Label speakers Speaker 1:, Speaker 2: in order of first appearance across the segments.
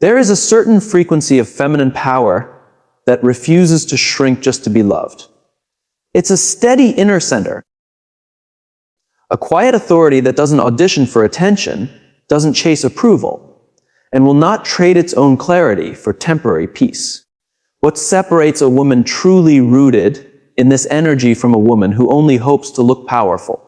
Speaker 1: There is a certain frequency of feminine power that refuses to shrink just to be loved. It's a steady inner center. A quiet authority that doesn't audition for attention, doesn't chase approval, and will not trade its own clarity for temporary peace. What separates a woman truly rooted in this energy from a woman who only hopes to look powerful?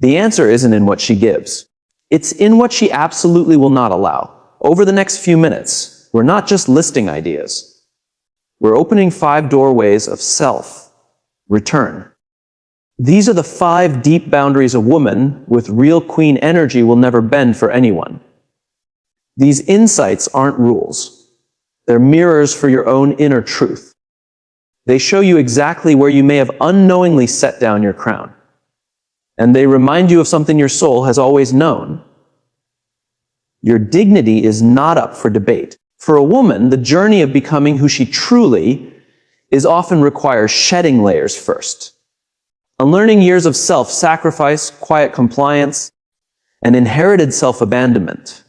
Speaker 1: The answer isn't in what she gives. It's in what she absolutely will not allow. Over the next few minutes, we're not just listing ideas. We're opening 5 doorways of self-return. These are the 5 deep boundaries a woman with real queen energy will never bend for anyone. These insights aren't rules. They're mirrors for your own inner truth. They show you exactly where you may have unknowingly set down your crown. And they remind you of something your soul has always known. Your dignity is not up for debate. For a woman, the journey of becoming who she truly is often requires shedding layers first. Unlearning years of self-sacrifice, quiet compliance, and inherited self-abandonment.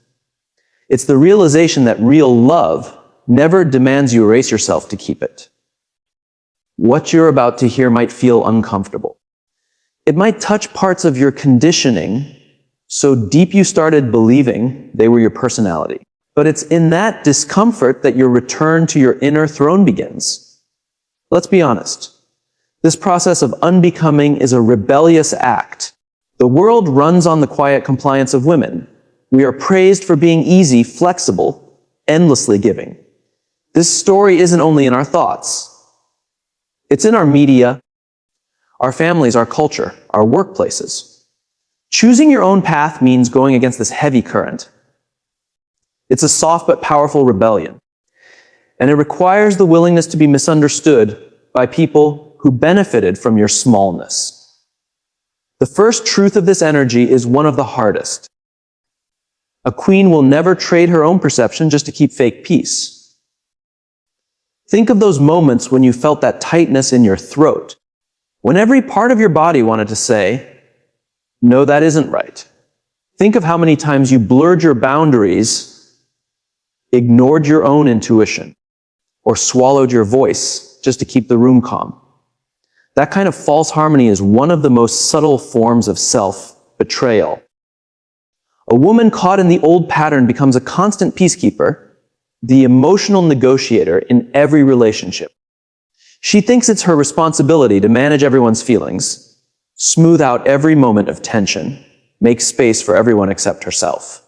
Speaker 1: It's the realization that real love never demands you erase yourself to keep it. What you're about to hear might feel uncomfortable. It might touch parts of your conditioning so deep you started believing they were your personality. But it's in that discomfort that your return to your inner throne begins. Let's be honest. This process of unbecoming is a rebellious act. The world runs on the quiet compliance of women. We are praised for being easy, flexible, endlessly giving. This story isn't only in our thoughts. It's in our media, our families, our culture, our workplaces. Choosing your own path means going against this heavy current. It's a soft but powerful rebellion. And it requires the willingness to be misunderstood by people who benefited from your smallness. The first truth of this energy is one of the hardest. A queen will never trade her own perception just to keep fake peace. Think of those moments when you felt that tightness in your throat, when every part of your body wanted to say, "No, that isn't right." Think of how many times you blurred your boundaries, ignored your own intuition, or swallowed your voice just to keep the room calm. That kind of false harmony is one of the most subtle forms of self-betrayal. A woman caught in the old pattern becomes a constant peacekeeper, the emotional negotiator in every relationship. She thinks it's her responsibility to manage everyone's feelings, smooth out every moment of tension, make space for everyone except herself.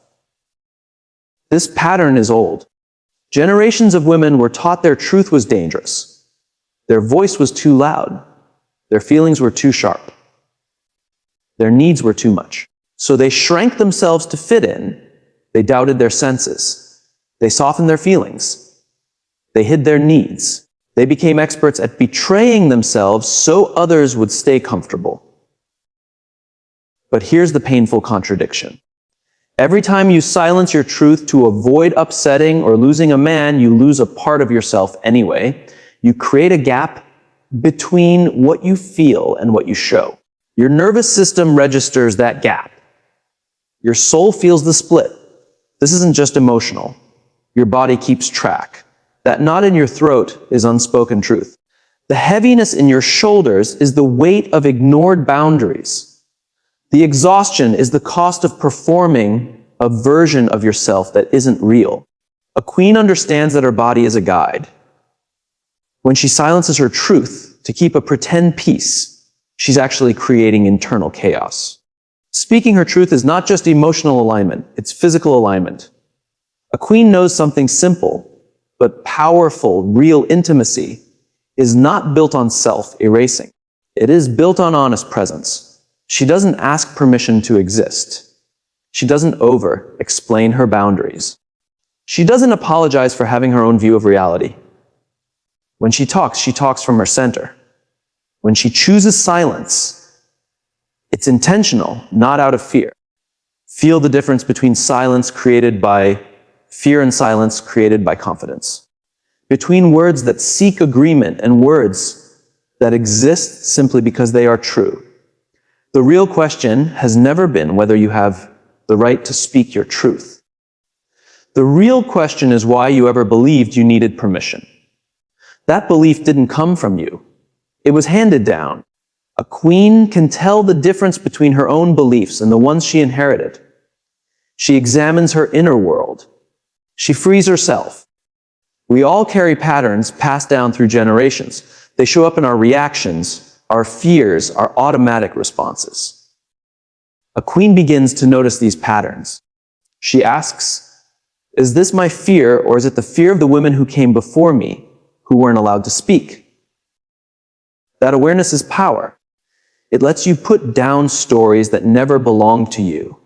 Speaker 1: This pattern is old. Generations of women were taught their truth was dangerous. Their voice was too loud. Their feelings were too sharp. Their needs were too much. So they shrank themselves to fit in. They doubted their senses. They softened their feelings. They hid their needs. They became experts at betraying themselves so others would stay comfortable. But here's the painful contradiction. Every time you silence your truth to avoid upsetting or losing a man, you lose a part of yourself anyway. You create a gap between what you feel and what you show. Your nervous system registers that gap. Your soul feels the split. This isn't just emotional. Your body keeps track. That knot in your throat is unspoken truth. The heaviness in your shoulders is the weight of ignored boundaries. The exhaustion is the cost of performing a version of yourself that isn't real. A queen understands that her body is a guide. When she silences her truth to keep a pretend peace, she's actually creating internal chaos. Speaking her truth is not just emotional alignment, it's physical alignment. A queen knows something simple, but powerful, real intimacy is not built on self-erasing. It is built on honest presence. She doesn't ask permission to exist. She doesn't over-explain her boundaries. She doesn't apologize for having her own view of reality. When she talks from her center. When she chooses silence, it's intentional, not out of fear. Feel the difference between silence created by fear and silence created by confidence. Between words that seek agreement and words that exist simply because they are true. The real question has never been whether you have the right to speak your truth. The real question is why you ever believed you needed permission. That belief didn't come from you. It was handed down. A queen can tell the difference between her own beliefs and the ones she inherited. She examines her inner world. She frees herself. We all carry patterns passed down through generations. They show up in our reactions, our fears, our automatic responses. A queen begins to notice these patterns. She asks, is this my fear, or is it the fear of the women who came before me, who weren't allowed to speak? That awareness is power. It lets you put down stories that never belonged to you.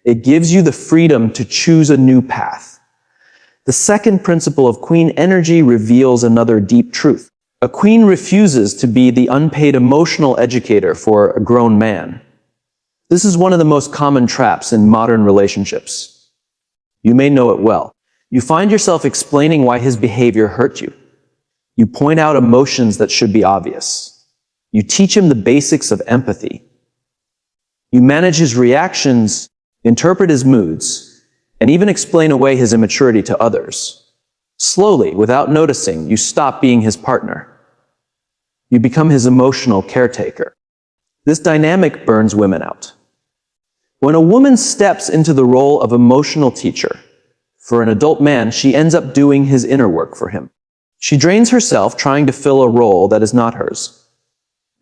Speaker 1: It gives you the freedom to choose a new path. The second principle of queen energy reveals another deep truth. A queen refuses to be the unpaid emotional educator for a grown man. This is one of the most common traps in modern relationships. You may know it well. You find yourself explaining why his behavior hurt you. You point out emotions that should be obvious. You teach him the basics of empathy. You manage his reactions, interpret his moods, and even explain away his immaturity to others. Slowly, without noticing, you stop being his partner. You become his emotional caretaker. This dynamic burns women out. When a woman steps into the role of emotional teacher, for an adult man, she ends up doing his inner work for him. She drains herself trying to fill a role that is not hers.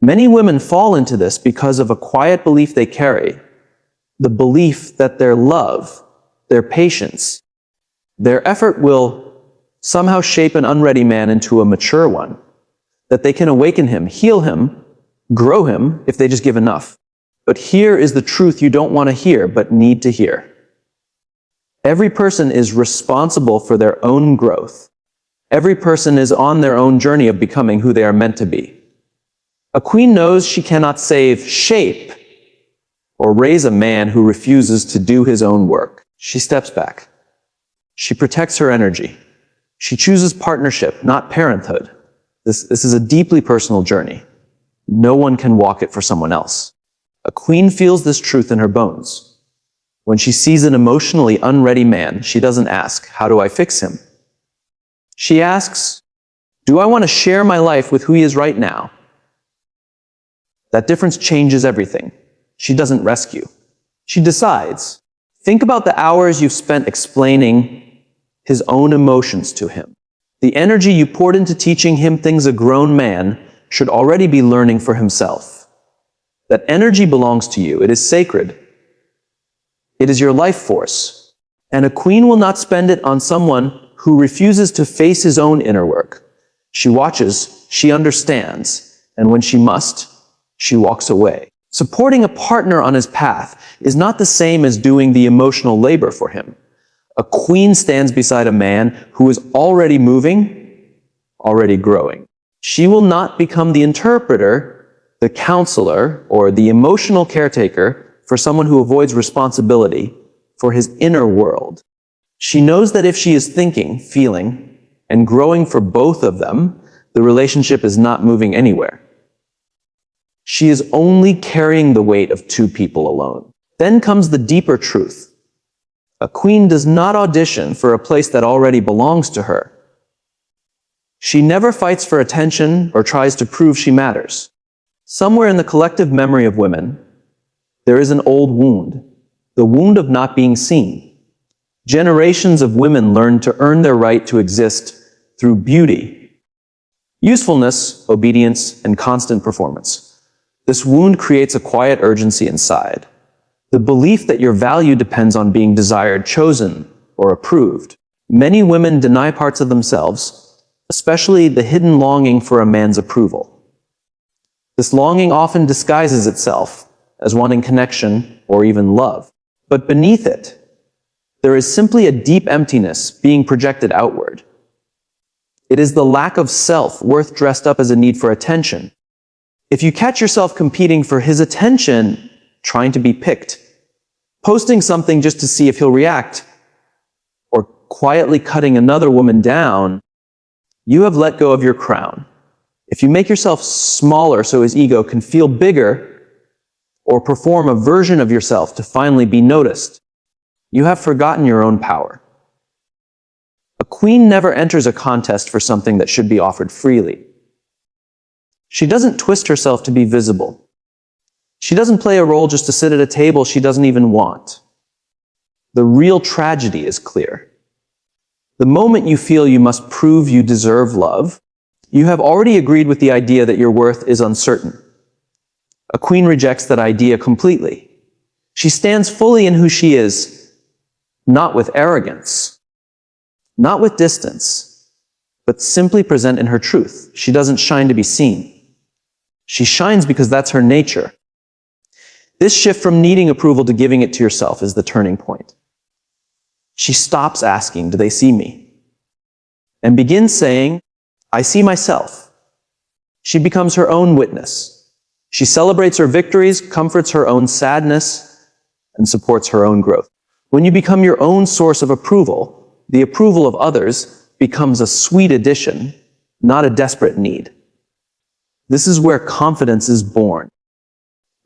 Speaker 1: Many women fall into this because of a quiet belief they carry, the belief that their love, their patience, their effort will somehow shape an unready man into a mature one, that they can awaken him, heal him, grow him if they just give enough. But here is the truth you don't want to hear, but need to hear. Every person is responsible for their own growth. Every person is on their own journey of becoming who they are meant to be. A queen knows she cannot save, shape, or raise a man who refuses to do his own work. She steps back. She protects her energy. She chooses partnership, not parenthood. This is a deeply personal journey. No one can walk it for someone else. A queen feels this truth in her bones. When she sees an emotionally unready man, she doesn't ask, how do I fix him? She asks, do I want to share my life with who he is right now? That difference changes everything. She doesn't rescue. She decides. Think about the hours you've spent explaining his own emotions to him. The energy you poured into teaching him things a grown man should already be learning for himself. That energy belongs to you. It is sacred. It is your life force. And a queen will not spend it on someone who refuses to face his own inner work. She watches, she understands, and when she must, she walks away. Supporting a partner on his path is not the same as doing the emotional labor for him. A queen stands beside a man who is already moving, already growing. She will not become the interpreter, the counselor, or the emotional caretaker for someone who avoids responsibility for his inner world. She knows that if she is thinking, feeling, and growing for both of them, the relationship is not moving anywhere. She is only carrying the weight of two people alone. Then comes the deeper truth. A queen does not audition for a place that already belongs to her. She never fights for attention or tries to prove she matters. Somewhere in the collective memory of women, there is an old wound, the wound of not being seen. Generations of women learned to earn their right to exist through beauty, usefulness, obedience, and constant performance. This wound creates a quiet urgency inside. The belief that your value depends on being desired, chosen, or approved. Many women deny parts of themselves, especially the hidden longing for a man's approval. This longing often disguises itself as wanting connection or even love. But beneath it, there is simply a deep emptiness being projected outward. It is the lack of self-worth dressed up as a need for attention. If you catch yourself competing for his attention, trying to be picked, posting something just to see if he'll react, or quietly cutting another woman down, you have let go of your crown. If you make yourself smaller so his ego can feel bigger, or perform a version of yourself to finally be noticed, you have forgotten your own power. queen never enters a contest for something that should be offered freely. She doesn't twist herself to be visible. She doesn't play a role just to sit at a table she doesn't even want. The real tragedy is clear. The moment you feel you must prove you deserve love, you have already agreed with the idea that your worth is uncertain. A queen rejects that idea completely. She stands fully in who she is, not with arrogance, not with distance, but simply present in her truth. She doesn't shine to be seen. She shines because that's her nature. This shift from needing approval to giving it to yourself is the turning point. She stops asking, "Do they see me?" and begins saying, "I see myself." She becomes her own witness. She celebrates her victories, comforts her own sadness, and supports her own growth. When you become your own source of approval, the approval of others becomes a sweet addition, not a desperate need. This is where confidence is born.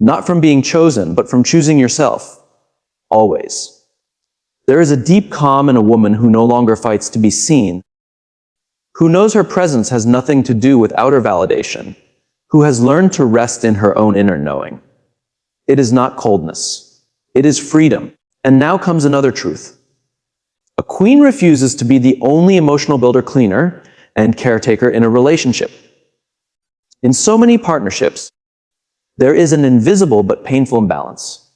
Speaker 1: Not from being chosen, but from choosing yourself. Always. There is a deep calm in a woman who no longer fights to be seen, who knows her presence has nothing to do with outer validation, who has learned to rest in her own inner knowing. It is not coldness. It is freedom. And now comes another truth. A queen refuses to be the only emotional builder, cleaner, and caretaker in a relationship. In so many partnerships, there is an invisible but painful imbalance.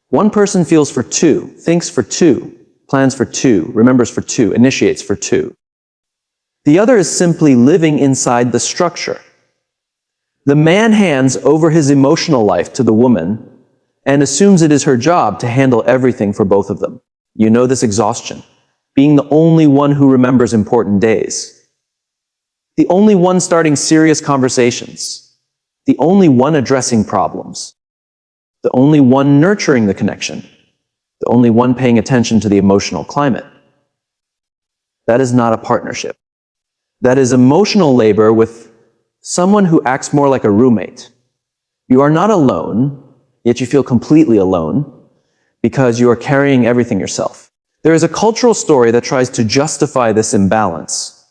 Speaker 1: One person feels for two, thinks for two, plans for two, remembers for two, initiates for two. The other is simply living inside the structure. The man hands over his emotional life to the woman and assumes it is her job to handle everything for both of them. You know this exhaustion, being the only one who remembers important days, the only one starting serious conversations, the only one addressing problems, the only one nurturing the connection, the only one paying attention to the emotional climate. That is not a partnership. That is emotional labor with someone who acts more like a roommate. You are not alone, yet you feel completely alone because you are carrying everything yourself. There is a cultural story that tries to justify this imbalance.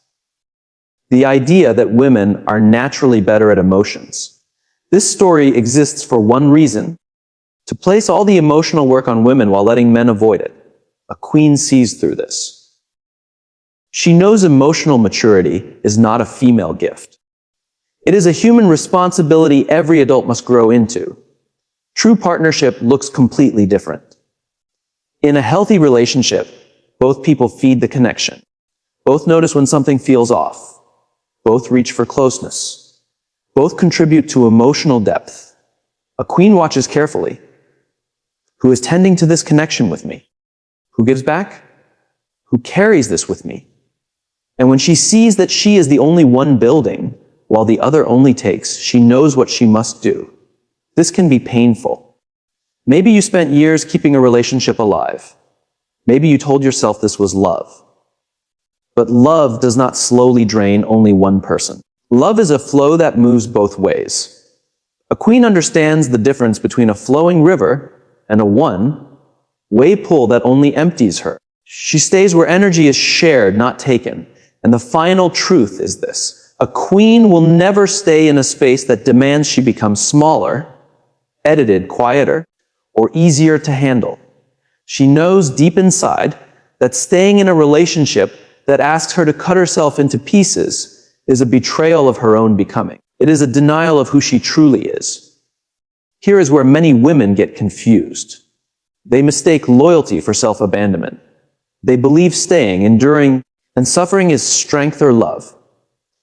Speaker 1: The idea that women are naturally better at emotions. This story exists for one reason: to place all the emotional work on women while letting men avoid it. A queen sees through this. She knows emotional maturity is not a female gift. It is a human responsibility every adult must grow into. True partnership looks completely different. In a healthy relationship, both people feed the connection. Both notice when something feels off. Both reach for closeness. Both contribute to emotional depth. A queen watches carefully. Who is tending to this connection with me? Who gives back? Who carries this with me? And when she sees that she is the only one building, while the other only takes, she knows what she must do. This can be painful. Maybe you spent years keeping a relationship alive. Maybe you told yourself this was love. But love does not slowly drain only one person. Love is a flow that moves both ways. A queen understands the difference between a flowing river and a one-way pull that only empties her. She stays where energy is shared, not taken. And the final truth is this: a queen will never stay in a space that demands she become smaller, edited, quieter, or easier to handle. She knows deep inside that staying in a relationship that asks her to cut herself into pieces is a betrayal of her own becoming. It is a denial of who she truly is. Here is where many women get confused. They mistake loyalty for self-abandonment. They believe staying, enduring, and suffering is strength or love.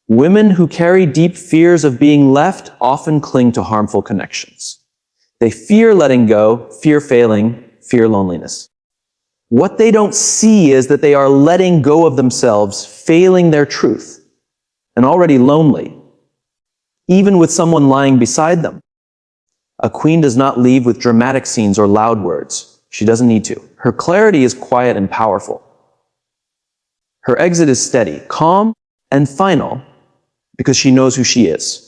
Speaker 1: Women who carry deep fears of being left often cling to harmful connections. They fear letting go, fear failing, fear loneliness. What they don't see is that they are letting go of themselves, failing their truth, and already lonely, even with someone lying beside them. A queen does not leave with dramatic scenes or loud words. She doesn't need to. Her clarity is quiet and powerful. Her exit is steady, calm, and final because she knows who she is.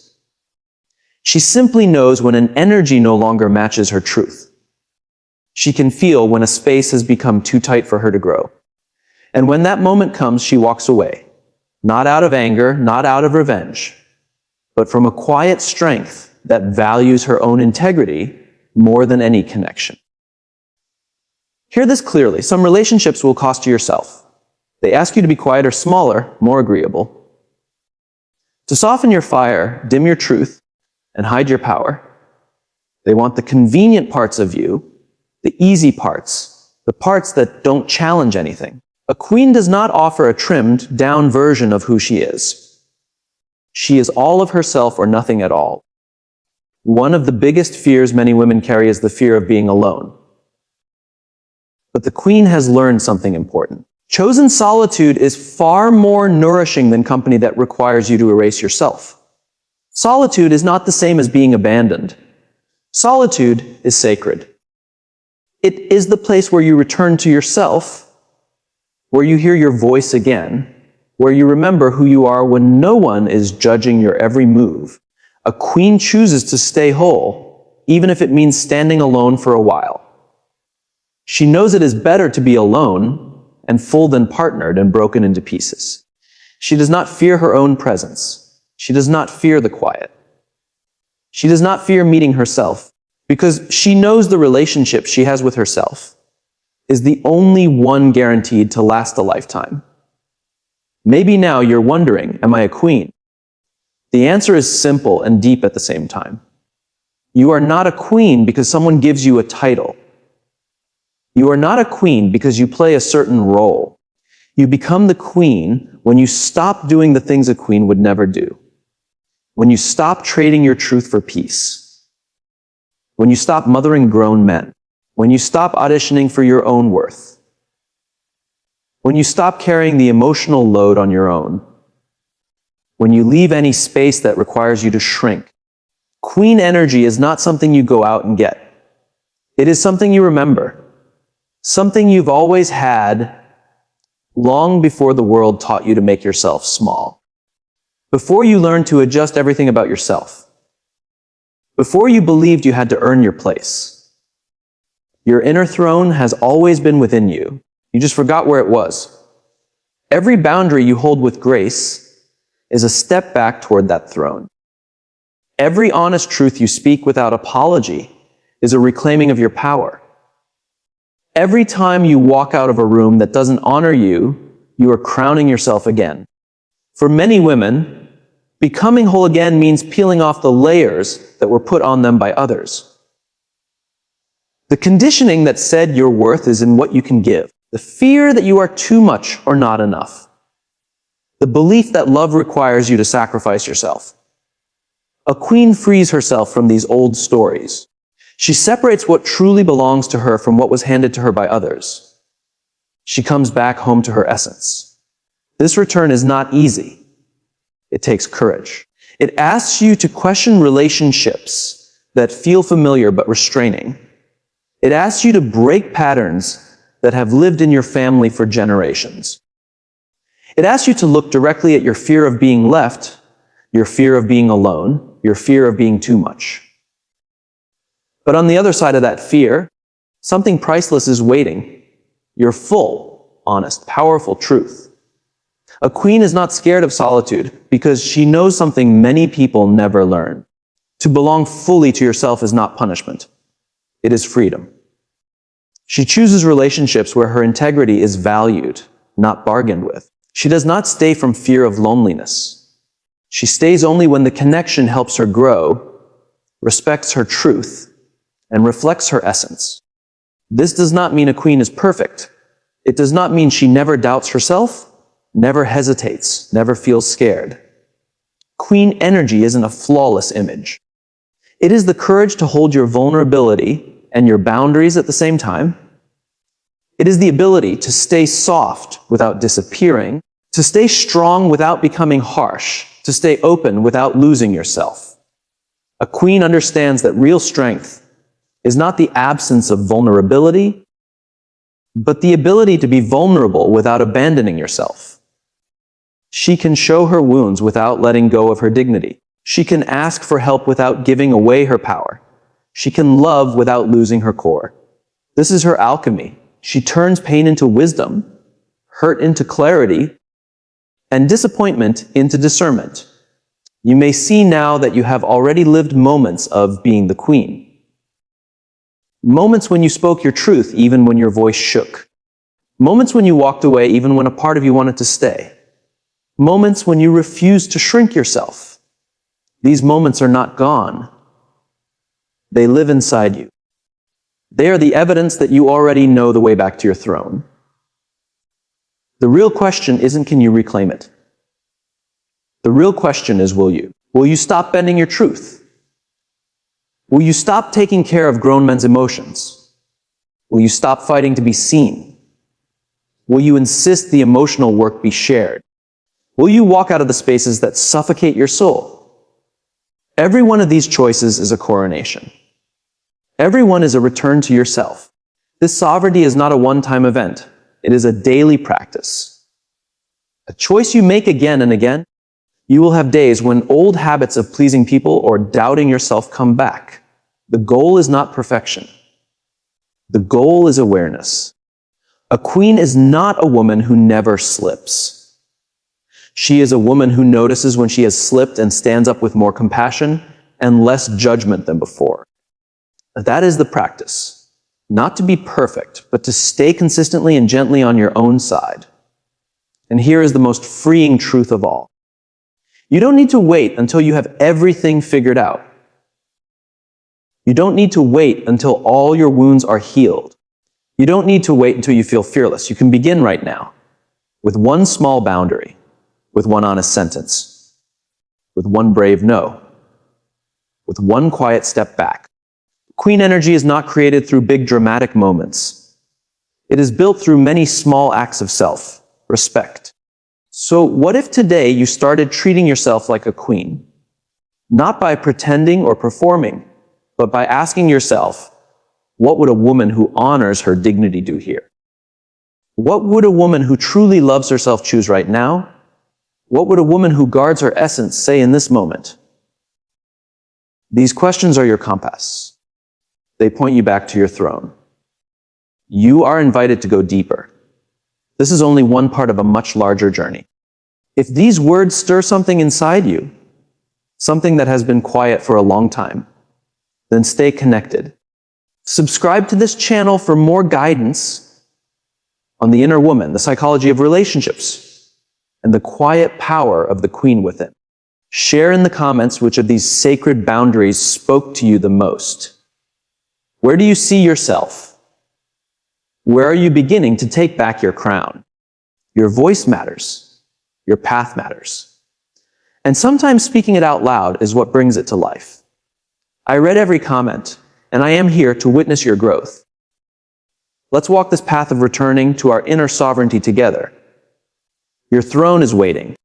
Speaker 1: She simply knows when an energy no longer matches her truth. She can feel when a space has become too tight for her to grow. And when that moment comes, she walks away. Not out of anger, not out of revenge, but from a quiet strength that values her own integrity more than any connection. Hear this clearly. Some relationships will cost you yourself. They ask you to be quieter, smaller, more agreeable. To soften your fire, dim your truth, and hide your power. They want the convenient parts of you, the easy parts, the parts that don't challenge anything. A queen does not offer a trimmed down version of who she is. She is all of herself or nothing at all. One of the biggest fears many women carry is the fear of being alone. But the queen has learned something important. Chosen solitude is far more nourishing than company that requires you to erase yourself. Solitude is not the same as being abandoned. Solitude is sacred. It is the place where you return to yourself, where you hear your voice again, where you remember who you are when no one is judging your every move. A queen chooses to stay whole, even if it means standing alone for a while. She knows it is better to be alone and full than partnered and broken into pieces. She does not fear her own presence. She does not fear the quiet. She does not fear meeting herself, because she knows the relationship she has with herself is the only one guaranteed to last a lifetime. Maybe now you're wondering, am I a queen? The answer is simple and deep at the same time. You are not a queen because someone gives you a title. You are not a queen because you play a certain role. You become the queen when you stop doing the things a queen would never do. When you stop trading your truth for peace. When you stop mothering grown men. When you stop auditioning for your own worth. When you stop carrying the emotional load on your own. When you leave any space that requires you to shrink. Queen energy is not something you go out and get. It is something you remember. Something you've always had long before the world taught you to make yourself small. Before you learned to adjust everything about yourself. Before you believed you had to earn your place. Your inner throne has always been within you. You just forgot where it was. Every boundary you hold with grace is a step back toward that throne. Every honest truth you speak without apology is a reclaiming of your power. Every time you walk out of a room that doesn't honor you, you are crowning yourself again. For many women, becoming whole again means peeling off the layers that were put on them by others. The conditioning that said your worth is in what you can give. The fear that you are too much or not enough. The belief that love requires you to sacrifice yourself. A queen frees herself from these old stories. She separates what truly belongs to her from what was handed to her by others. She comes back home to her essence. This return is not easy. It takes courage. It asks you to question relationships that feel familiar but restraining. It asks you to break patterns that have lived in your family for generations. It asks you to look directly at your fear of being left, your fear of being alone, your fear of being too much. But on the other side of that fear, something priceless is waiting. Your full, honest, powerful truth. A queen is not scared of solitude because she knows something many people never learn. To belong fully to yourself is not punishment. It is freedom. She chooses relationships where her integrity is valued, not bargained with. She does not stay from fear of loneliness. She stays only when the connection helps her grow, respects her truth, and reflects her essence. This does not mean a queen is perfect. It does not mean she never doubts herself, never hesitates, never feels scared. Queen energy isn't a flawless image. It is the courage to hold your vulnerability and your boundaries at the same time. It is the ability to stay soft without disappearing, to stay strong without becoming harsh, to stay open without losing yourself. A queen understands that real strength is not the absence of vulnerability, but the ability to be vulnerable without abandoning yourself. She can show her wounds without letting go of her dignity. She can ask for help without giving away her power. She can love without losing her core. This is her alchemy. She turns pain into wisdom, hurt into clarity, and disappointment into discernment. You may see now that you have already lived moments of being the queen. Moments when you spoke your truth even when your voice shook. Moments when you walked away even when a part of you wanted to stay. Moments when you refused to shrink yourself. These moments are not gone. They live inside you. They are the evidence that you already know the way back to your throne. The real question isn't can you reclaim it? The real question is will you? Will you stop bending your truth? Will you stop taking care of grown men's emotions? Will you stop fighting to be seen? Will you insist the emotional work be shared? Will you walk out of the spaces that suffocate your soul? Every one of these choices is a coronation. Every one is a return to yourself. This sovereignty is not a one-time event. It is a daily practice. A choice you make again and again. You will have days when old habits of pleasing people or doubting yourself come back. The goal is not perfection. The goal is awareness. A queen is not a woman who never slips. She is a woman who notices when she has slipped and stands up with more compassion and less judgment than before. That is the practice. Not to be perfect, but to stay consistently and gently on your own side. And here is the most freeing truth of all. You don't need to wait until you have everything figured out. You don't need to wait until all your wounds are healed. You don't need to wait until you feel fearless. You can begin right now with one small boundary, with one honest sentence, with one brave no, with one quiet step back. Queen energy is not created through big dramatic moments. It is built through many small acts of self-respect. So what if today you started treating yourself like a queen? Not by pretending or performing, but by asking yourself, what would a woman who honors her dignity do here? What would a woman who truly loves herself choose right now? What would a woman who guards her essence say in this moment? These questions are your compass. They point you back to your throne. You are invited to go deeper. This is only one part of a much larger journey. If these words stir something inside you, something that has been quiet for a long time, then stay connected. Subscribe to this channel for more guidance on the inner woman, the psychology of relationships, and the quiet power of the queen within. Share in the comments which of these sacred boundaries spoke to you the most. Where do you see yourself? Where are you beginning to take back your crown? Your voice matters. Your path matters. And sometimes speaking it out loud is what brings it to life. I read every comment, and I am here to witness your growth. Let's walk this path of returning to our inner sovereignty together. Your throne is waiting.